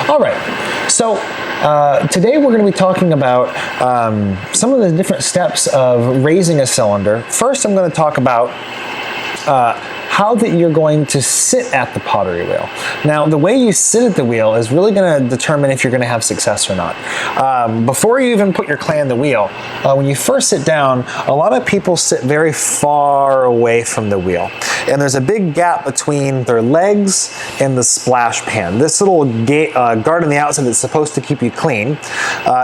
All right, so today we're going to be talking about some of the different steps of raising a cylinder. First, I'm going to talk about how that you're going to sit at the pottery wheel. Now, the way you sit at the wheel is really going to determine if you're going to have success or not. Before you even put your clay in the wheel, when you first sit down, a lot of people sit very far away from the wheel. And there's a big gap between their legs and the splash pan. This little guard on the outside that's supposed to keep you clean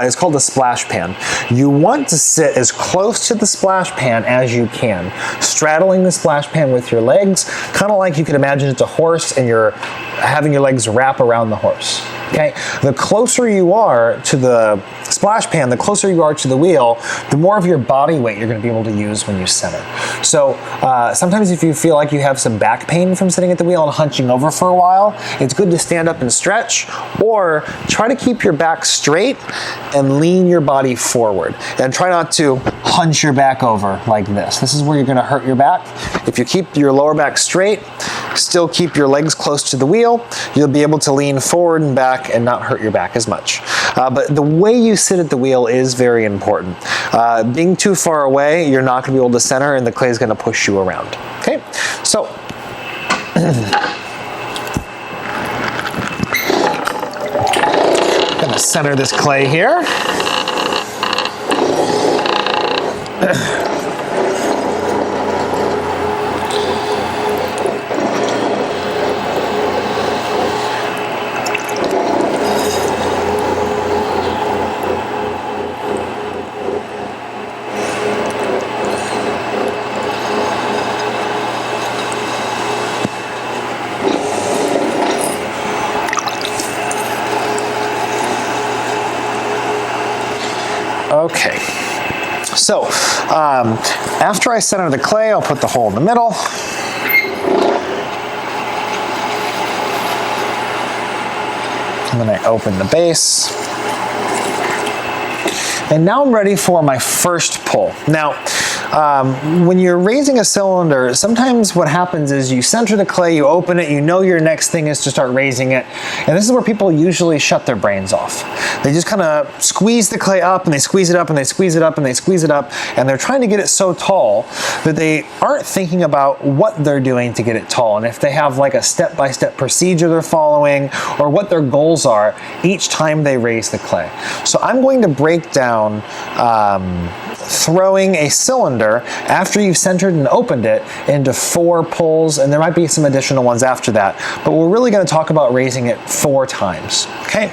is called the splash pan. You want to sit as close to the splash pan as you can, straddling the splash pan with your legs, kind of like you can imagine it's a horse and you're having your legs wrap around the horse. Okay, the closer you are to the splash pan, the closer you are to the wheel, the more of your body weight you're going to be able to use when you center. So sometimes if you feel like you have some back pain from sitting at the wheel and hunching over for a while, it's good to stand up and stretch, or try to keep your back straight and lean your body forward. And try not to hunch your back over like this. This is where you're going to hurt your back. If you keep your lower back straight, still keep your legs close to the wheel, you'll be able to lean forward and back and not hurt your back as much. But the way you sit at the wheel is very important. Being too far away, you're not going to be able to center and the clay is going to push you around. Okay, so I'm going to center this clay here. Okay, so after I center the clay, I'll put the hole in the middle. And then I open the base. And now I'm ready for my first pull. Now, when you're raising a cylinder, sometimes what happens is you center the clay, you open it, you know your next thing is to start raising it. And this is where people usually shut their brains off. They just kind of squeeze the clay up and they squeeze it up and they squeeze it up and they squeeze it up, and they're trying to get it so tall that they aren't thinking about what they're doing to get it tall, and if they have like a step-by-step procedure they're following or what their goals are each time they raise the clay. So I'm going to break down throwing a cylinder after you've centered and opened it into 4 pulls, and there might be some additional ones after that, but we're really going to talk about raising it 4 times. Okay,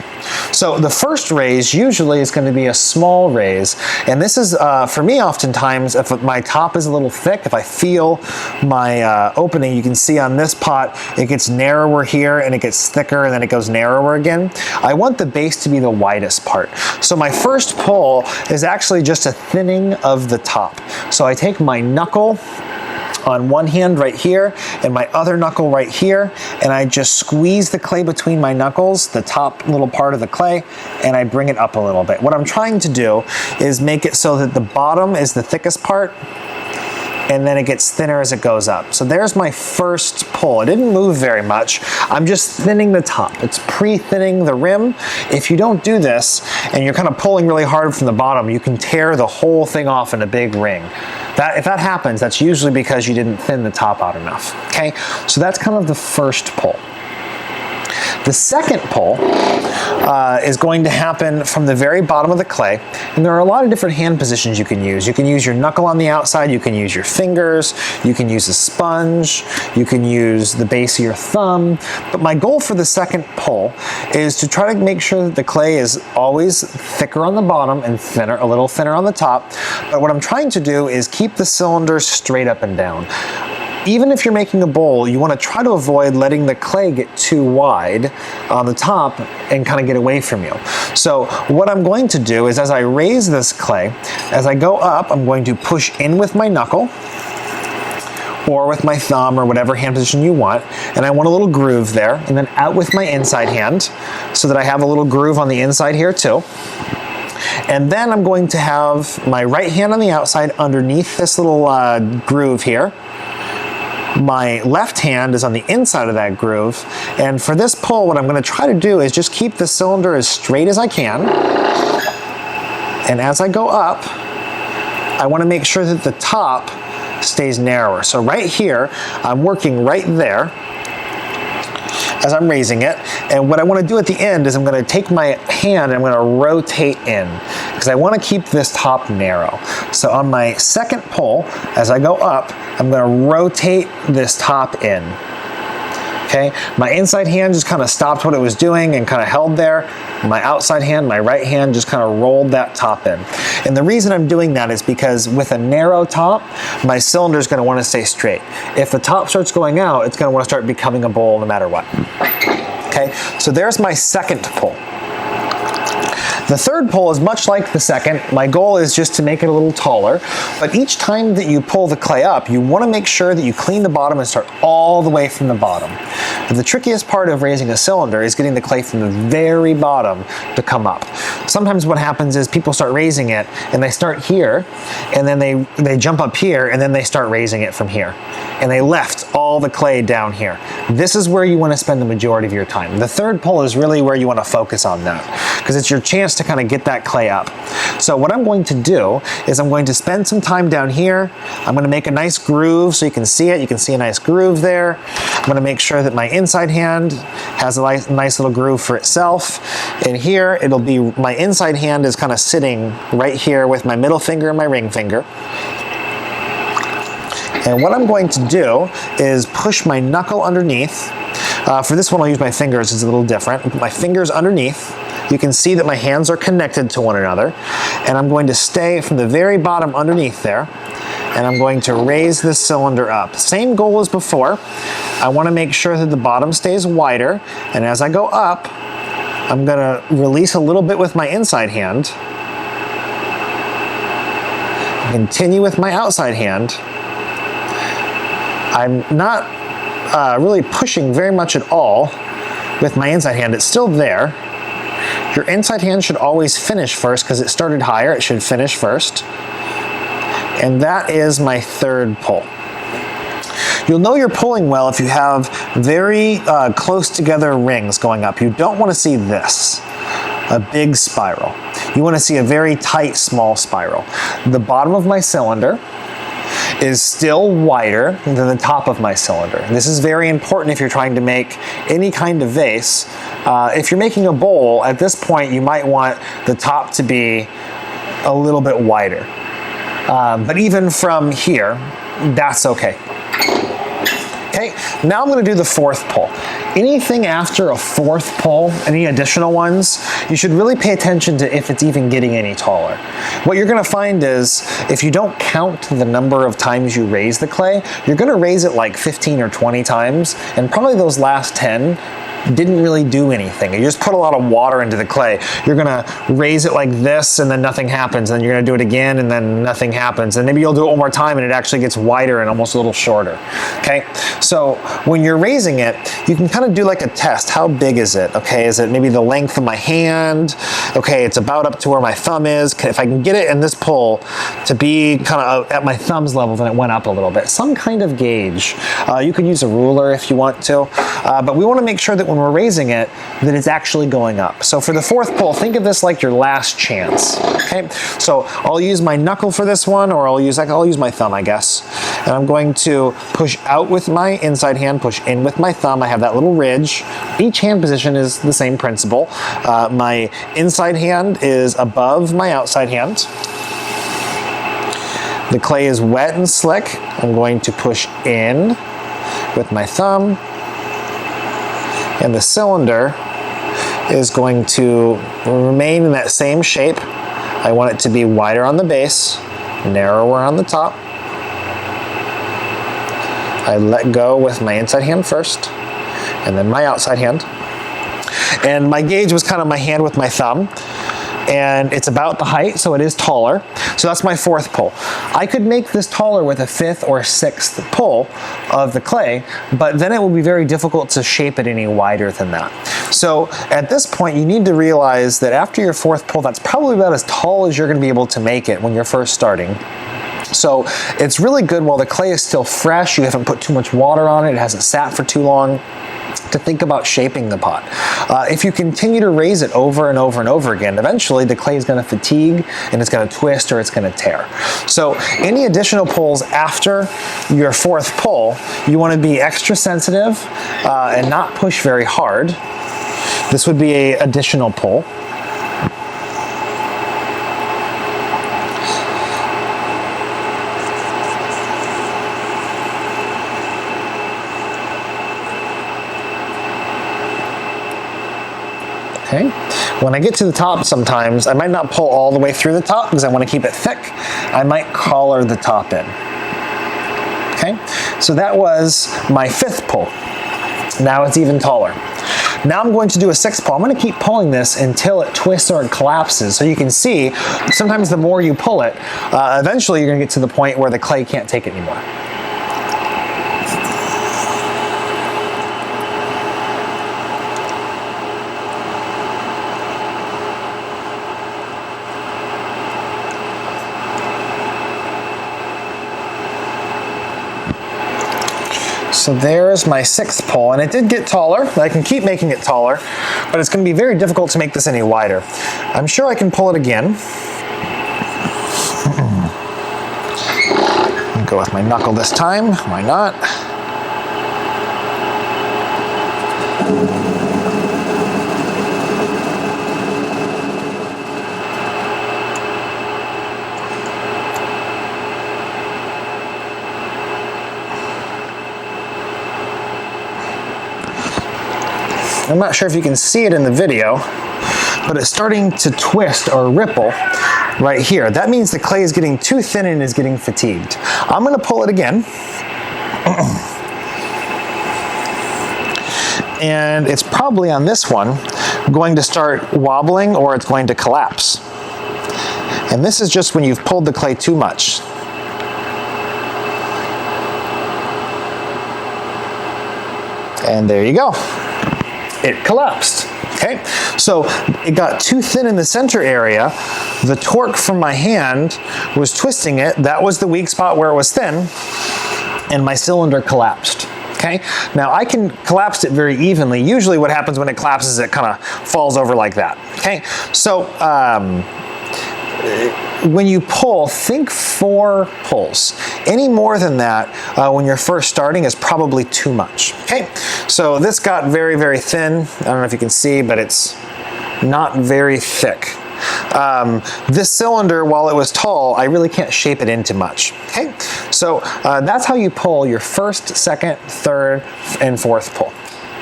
so the first raise usually is going to be a small raise, and this is for me oftentimes if my top is a little thick, if I feel my opening, you can see on this pot it gets narrower here and it gets thicker and then it goes narrower again. I want the base to be the widest part. So my first pull is actually just a thinning of the top. So I take my knuckle on one hand right here and my other knuckle right here, and I just squeeze the clay between my knuckles, the top little part of the clay, and I bring it up a little bit. What I'm trying to do is make it so that the bottom is the thickest part and then it gets thinner as it goes up. So there's my first pull. It didn't move very much. I'm just thinning the top. It's pre-thinning the rim. If you don't do this and you're kind of pulling really hard from the bottom, you can tear the whole thing off in a big ring. If that happens, that's usually because you didn't thin the top out enough. Okay, so that's kind of the first pull. The second pull is going to happen from the very bottom of the clay, and there are a lot of different hand positions you can use. You can use your knuckle on the outside, you can use your fingers, you can use a sponge, you can use the base of your thumb, but my goal for the second pull is to try to make sure that the clay is always thicker on the bottom and thinner, a little thinner on the top, but what I'm trying to do is keep the cylinder straight up and down. Even if you're making a bowl, you want to try to avoid letting the clay get too wide on the top and kind of get away from you. So what I'm going to do is as I raise this clay, as I go up, I'm going to push in with my knuckle or with my thumb or whatever hand position you want, and I want a little groove there, and then out with my inside hand so that I have a little groove on the inside here too. And then I'm going to have my right hand on the outside underneath this little groove here. My left hand is on the inside of that groove, and for this pull, what I'm going to try to do is just keep the cylinder as straight as I can, and as I go up, I want to make sure that the top stays narrower. So right here, I'm working right there as I'm raising it, and what I want to do at the end is I'm going to take my hand and I'm going to rotate in, because I want to keep this top narrow. So on my second pull, as I go up, I'm going to rotate this top in. Okay, my inside hand just kind of stopped what it was doing and kind of held there. My outside hand, my right hand, just kind of rolled that top in. And the reason I'm doing that is because with a narrow top, my cylinder is going to want to stay straight. If the top starts going out, it's going to want to start becoming a bowl no matter what. Okay, so there's my second pull. The third pull is much like the second. My goal is just to make it a little taller, but each time that you pull the clay up, you want to make sure that you clean the bottom and start all the way from the bottom. The trickiest part of raising a cylinder is getting the clay from the very bottom to come up. Sometimes what happens is people start raising it and they start here, and then they jump up here, and then they start raising it from here. And they left all the clay down here. This is where you want to spend the majority of your time. The third pull is really where you want to focus on that, because it's your chance to kind of get that clay up. So what I'm going to do is I'm going to spend some time down here. I'm going to make a nice groove so you can see it. You can see a nice groove there. I'm going to make sure that my inside hand has a nice little groove for itself. And here it'll be, my inside hand is kind of sitting right here with my middle finger and my ring finger. And what I'm going to do is push my knuckle underneath. For this one, I'll use my fingers. It's a little different. Put my fingers underneath. You can see that my hands are connected to one another. And I'm going to stay from the very bottom underneath there. And I'm going to raise this cylinder up. Same goal as before. I want to make sure that the bottom stays wider. And as I go up, I'm going to release a little bit with my inside hand. Continue with my outside hand. I'm not really pushing very much at all with my inside hand. It's still there. Your inside hand should always finish first because it started higher. It should finish first. And that is my third pull. You'll know you're pulling well if you have very close together rings going up. You don't want to see this, a big spiral. You want to see a very tight, small spiral. The bottom of my cylinder is still wider than the top of my cylinder. This is very important if you're trying to make any kind of vase. If you're making a bowl, at this point you might want the top to be a little bit wider. But even from here, that's okay. Okay, now I'm going to do the fourth pull. Anything after a fourth pull, any additional ones, you should really pay attention to if it's even getting any taller. What you're going to find is if you don't count the number of times you raise the clay, you're going to raise it like 15 or 20 times, and probably those last 10 didn't really do anything. You just put a lot of water into the clay. You're gonna raise it like this and then nothing happens, and then you're gonna do it again and then nothing happens, and maybe you'll do it one more time and it actually gets wider and almost a little shorter. Okay, so when you're raising it, you can kind of do like a test. How big is it? Okay, is it maybe the length of my hand? Okay, it's about up to where my thumb is. If I can get it in this pull to be kind of at my thumb's level, then it went up a little bit. Some kind of gauge. You could use a ruler if you want to, but we want to make sure that when we're raising it, that it's actually going up. So for the fourth pull, think of this like your last chance. Okay, so I'll use my knuckle for this one, or I'll use my thumb, I guess. And I'm going to push out with my inside hand, push in with my thumb. I have that little ridge. Each hand position is the same principle. My inside hand is above my outside hand. The clay is wet and slick. I'm going to push in with my thumb. And the cylinder is going to remain in that same shape. I want it to be wider on the base, narrower on the top. I let go with my inside hand first, and then my outside hand. And my gauge was kind of my hand with my thumb. And it's about the height, so it is taller. So that's my fourth pull. I could make this taller with a fifth or sixth pull of the clay, but then it will be very difficult to shape it any wider than that. So at this point, you need to realize that after your fourth pull, that's probably about as tall as you're going to be able to make it when you're first starting. So it's really good while the clay is still fresh, you haven't put too much water on it, it hasn't sat for too long, to think about shaping the pot. If you continue to raise it over and over and over again, eventually the clay is going to fatigue and it's going to twist or it's going to tear. So any additional pulls after your fourth pull, you want to be extra sensitive and not push very hard. This would be an additional pull. Okay. When I get to the top sometimes, I might not pull all the way through the top because I want to keep it thick. I might collar the top in. Okay, so that was my fifth pull. Now it's even taller. Now I'm going to do a sixth pull. I'm going to keep pulling this until it twists or it collapses. So you can see, sometimes the more you pull it, eventually you're going to get to the point where the clay can't take it anymore. So there's my sixth pull, and it did get taller. I can keep making it taller, but it's going to be very difficult to make this any wider. I'm sure I can pull it again. I'll go with my knuckle this time. Why not? I'm not sure if you can see it in the video, but it's starting to twist or ripple right here. That means the clay is getting too thin and is getting fatigued. I'm going to pull it again. And it's probably on this one going to start wobbling or it's going to collapse. And this is just when you've pulled the clay too much. And there you go. It collapsed. Okay, so it got too thin in the center area. The torque from my hand was twisting it. That was the weak spot where it was thin, and my cylinder collapsed. Okay, now I can collapse it very evenly. Usually what happens when it collapses, it kind of falls over like that. Okay, so when you pull, think 4 pulls. Any more than that when you're first starting is probably too much. Okay, so this got very, very thin. I don't know if you can see, but it's not very thick. This cylinder, while it was tall, I really can't shape it into much. Okay, so that's how you pull your first, second, third, and fourth pull.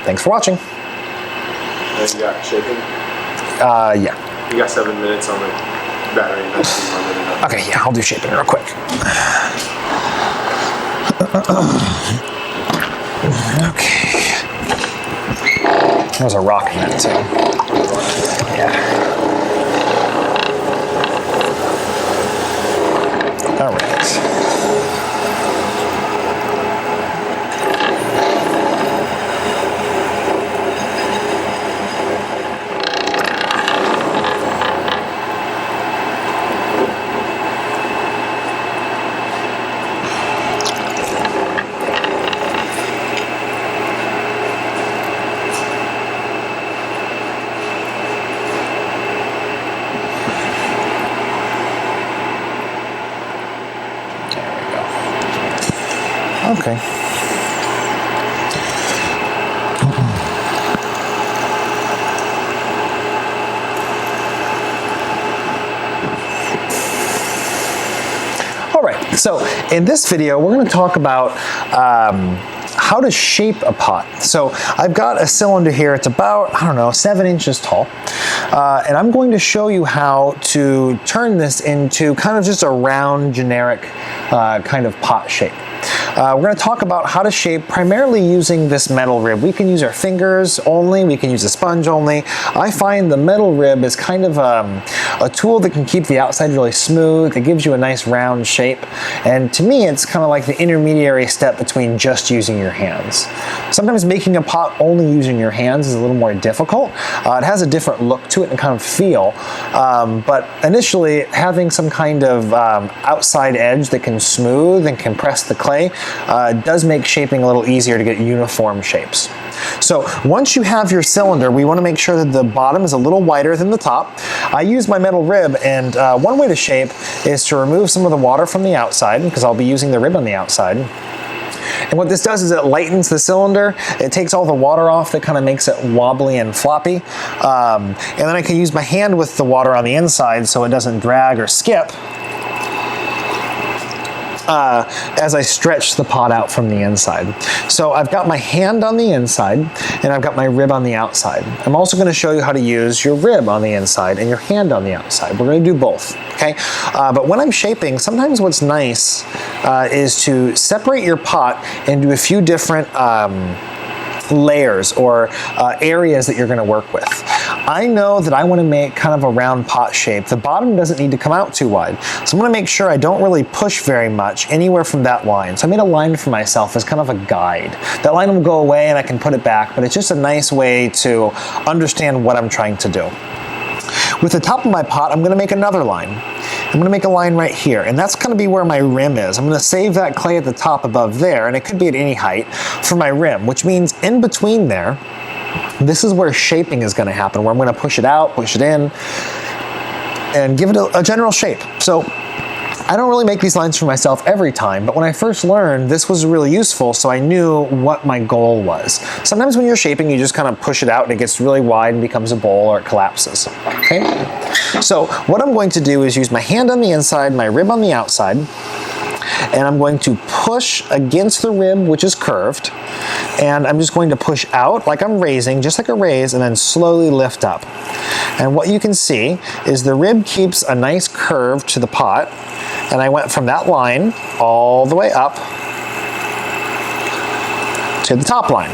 Thanks for watching. And you got shaping? Yeah. You got 7 minutes on the battery. Okay, yeah, I'll do shaping real quick. Okay. There's a rock in that too. Yeah. All right. Okay. All right, so in this video, we're going to talk about how to shape a pot. So I've got a cylinder here. It's about, I don't know, 7 inches tall. And I'm going to show you how to turn this into kind of just a round, generic kind of pot shape. we're going to talk about how to shape primarily using this metal rib. We can use our fingers only, we can use a sponge only. I find the metal rib is kind of a tool that can keep the outside really smooth. It gives you a nice round shape, and to me it's kind of like the intermediary step between just using your hands. Sometimes making a pot only using your hands is a little more difficult. It has a different look to it and kind of feel, but initially having some kind of outside edge that can smooth and compress the clay does make shaping a little easier to get uniform shapes. So once you have your cylinder, we want to make sure that the bottom is a little wider than the top. I use my metal rib, and one way to shape is to remove some of the water from the outside, because I'll be using the rib on the outside. And what this does is it lightens the cylinder. It takes all the water off that kind of makes it wobbly and floppy. And then I can use my hand with the water on the inside so it doesn't drag or skip as I stretch the pot out from the inside. So I've got my hand on the inside and I've got my rib on the outside. I'm also going to show you how to use your rib on the inside and your hand on the outside. We're going to do both, okay? But when I'm shaping, sometimes what's nice is to separate your pot into a few different layers or areas that you're going to work with. I know that I want to make kind of a round pot shape. The bottom doesn't need to come out too wide. So I'm going to make sure I don't really push very much anywhere from that line. So I made a line for myself as kind of a guide. That line will go away and I can put it back, but it's just a nice way to understand what I'm trying to do. With the top of my pot, I'm going to make another line. I'm going to make a line right here, and that's going to be where my rim is. I'm going to save that clay at the top above there, and it could be at any height, for my rim, which means in between there, this is where shaping is going to happen, where I'm going to push it out, push it in, and give it a general shape. So I don't really make these lines for myself every time, but when I first learned, this was really useful, so I knew what my goal was. Sometimes when you're shaping, you just kind of push it out and it gets really wide and becomes a bowl or it collapses, okay? So what I'm going to do is use my hand on the inside, my rib on the outside, and I'm going to push against the rib, which is curved, and I'm just going to push out like I'm raising, just like a raise, and then slowly lift up. And what you can see is the rib keeps a nice curve to the pot, and I went from that line all the way up to the top line.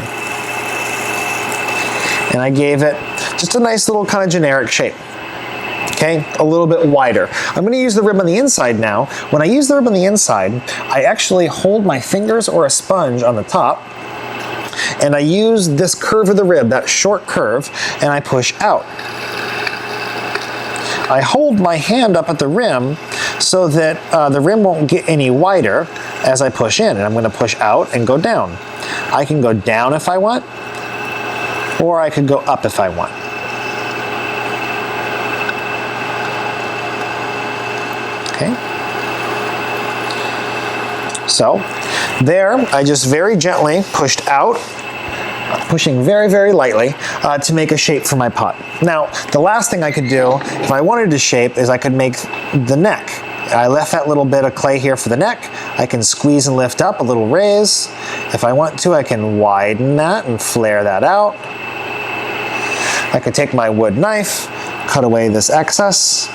And I gave it just a nice little kind of generic shape. Okay, a little bit wider. I'm going to use the rib on the inside now. When I use the rib on the inside, I actually hold my fingers or a sponge on the top, and I use this curve of the rib, that short curve, and I push out. I hold my hand up at the rim so that the rim won't get any wider as I push in, and I'm going to push out and go down. I can go down if I want, or I could go up if I want. Okay. So there, I just very gently pushed out, pushing very, very lightly to make a shape for my pot. Now, the last thing I could do if I wanted to shape is I could make the neck. I left that little bit of clay here for the neck. I can squeeze and lift up, a little raise. If I want to, I can widen that and flare that out. I could take my wood knife, cut away this excess.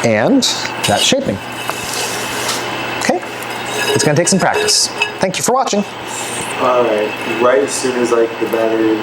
And that's shaping. Okay, it's gonna take some practice. Thank you for watching. Alright, right as soon as like the battery